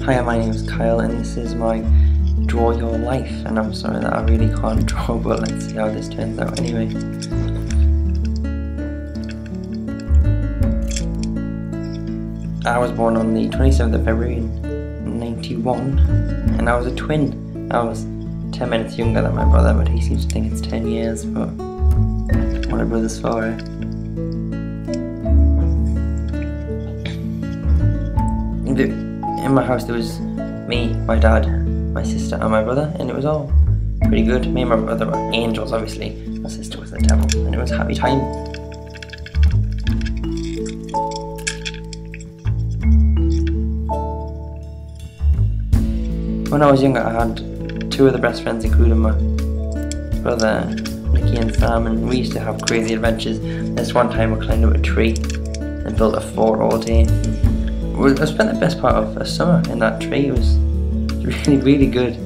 Hi, my name is Kyle and this is my Draw Your Life, and I'm sorry that I really can't draw, but let's see how this turns out anyway. I was born on the 27th of February in 91 and I was a twin. I was 10 minutes younger than my brother, but he seems to think it's 10 years, but what a brother's for, eh? In my house there was me, my dad, my sister and my brother, and it was all pretty good. Me and my brother were angels, obviously. My sister was the devil, and it was a happy time. When I was younger I had two of the best friends, including my brother Nicky and Sam, and we used to have crazy adventures. This one time we climbed up a tree and built a fort all day. I spent the best part of a summer in that tree. It was really good.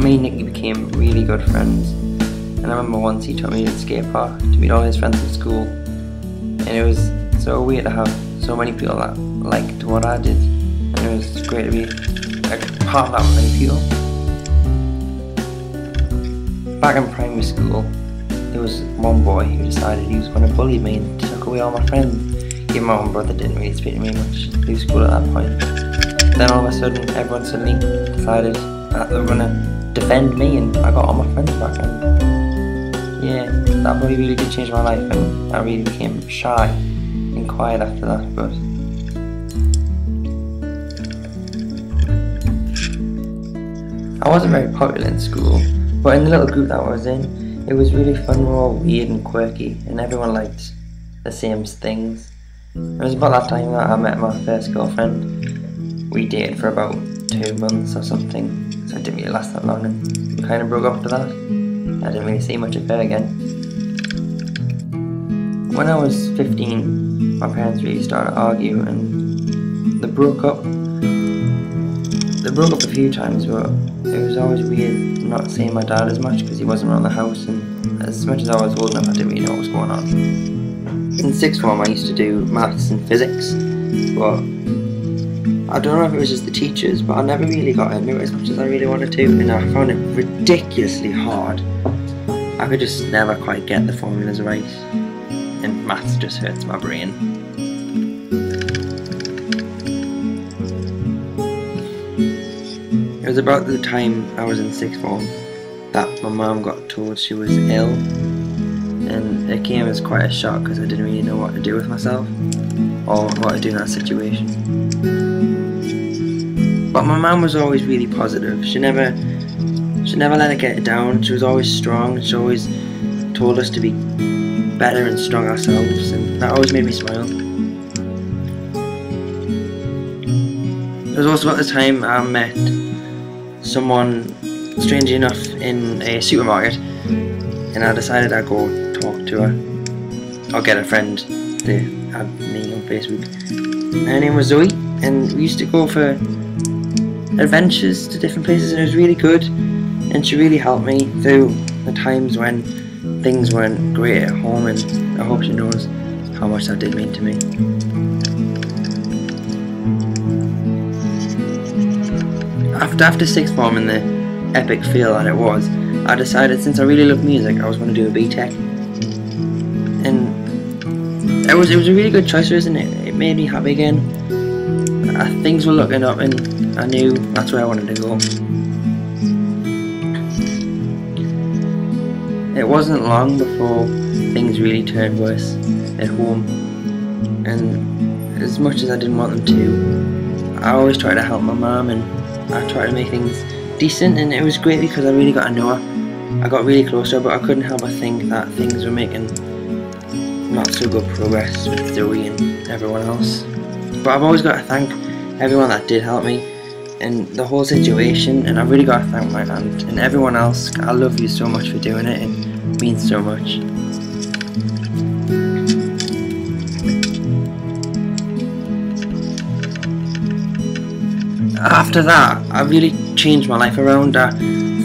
Me and Nicky became really good friends, and I remember once he took me to the skate park to meet all his friends from school, and it was so weird to have so many people that liked what I did, and it was great to be part of that many people. Back in primary school, there was one boy who decided he was going to bully me and took away all my friends. Even my own brother didn't really speak to me much through school at that point. Then all of a sudden, everyone suddenly decided that they were going to defend me, and I got all my friends back. And yeah, that bully really did change my life, and I really became shy and quiet after that. But I wasn't very popular in school, but in the little group that I was in, it was really fun. We were all weird and quirky, and everyone liked the same things. It was about that time that I met my first girlfriend. We dated for about 2 months or something, so it didn't really last that long, and we kind of broke up after that. I didn't really see much of her again. When I was 15, my parents really started to argue, and they broke up. They broke up a few times, but it was always weird not seeing my dad as much because he wasn't around the house, and as much as I was old enough I didn't really know what was going on. In sixth form I used to do maths and physics, but I don't know if it was just the teachers, but I never really got into it as much as I really wanted to, and I found it ridiculously hard. I could just never quite get the formulas right, and maths just hurts my brain. It was about the time I was in sixth form that my mum got told she was ill, and it came as quite a shock because I didn't really know what to do with myself or what to do in that situation. But my mum was always really positive. She never let it get down. She was always strong. She always told us to be better and strong ourselves, and that always made me smile. It was also about the time I met someone, strangely enough, in a supermarket, and I decided I'd go talk to her, or get a friend to add me on Facebook. Her name was Zoe, and we used to go for adventures to different places, and it was really good, and she really helped me through the times when things weren't great at home, and I hope she knows how much that did mean to me. After sixth form and the epic fail that it was, I decided since I really love music I was going to do a BTEC, and it was a really good choice, isn't it? It made me happy again. Things were looking up and I knew that's where I wanted to go. It wasn't long before things really turned worse at home, and as much as I didn't want them to, I always tried to help my mum, and I tried to make things decent, and it was great because I really got to know her. I got really close to her, but I couldn't help but think that things were making not so good progress with Zoe and everyone else. But I've always got to thank everyone that did help me and the whole situation, and I've really got to thank my aunt and everyone else. I love you so much for doing it. It means so much. After that, I really changed my life around. I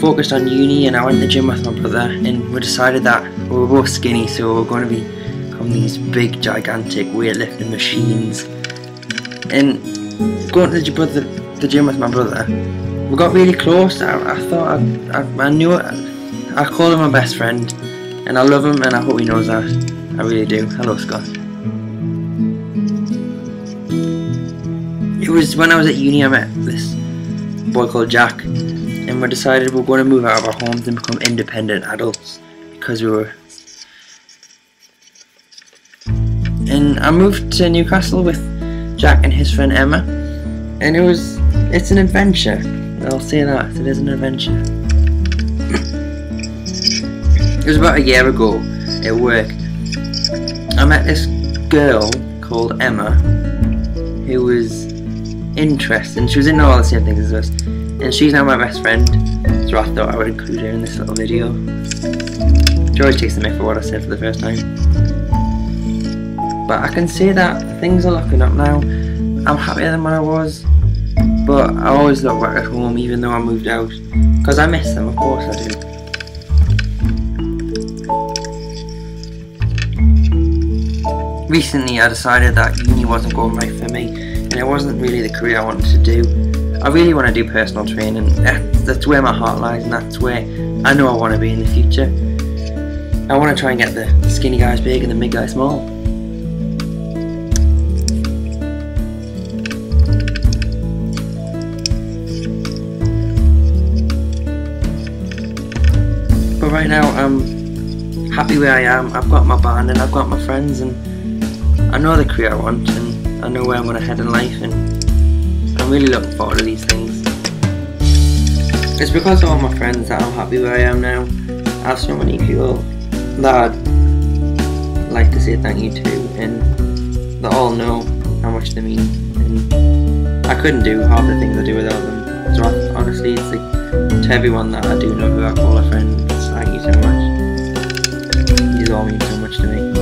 focused on uni, and I went to the gym with my brother, and we decided that we were both skinny, so we were going to be on these big gigantic weightlifting machines, and going to the gym with my brother, we got really close. I thought I knew it. I call him my best friend, and I love him, and I hope he knows that. I really do. Hello, Scott. It was when I was at uni I met this boy called Jack, and we decided we were going to move out of our homes and become independent adults, because we were. And I moved to Newcastle with Jack and his friend Emma, and it's an adventure. I'll say that, it is an adventure. It was about a year ago at work. I met this girl called Emma who was interested, and she was into all the same things as us, and she's now my best friend, so I thought I would include her in this little video. She always takes the mick for what I said for the first time. But I can say that things are looking up now. I'm happier than when I was, but I always look back at home even though I moved out, because I miss them, of course I do. Recently I decided that uni wasn't going right for me, and it wasn't really the career I wanted to do. I really want to do personal training. That's where my heart lies, and that's where I know I want to be in the future. I want to try and get the skinny guys big and the big guys small. But right now I'm happy where I am. I've got my band and I've got my friends, and I know the career I want, and I know where I'm going to head in life, and I'm really looking forward to these things. It's because of all my friends that I'm happy where I am now. I have so many people that I'd like to say thank you to, and they all know how much they mean, and I couldn't do half the things I do without them. So honestly, it's like, to everyone that I do know who I call a friend, thank you so much. You all mean so much to me.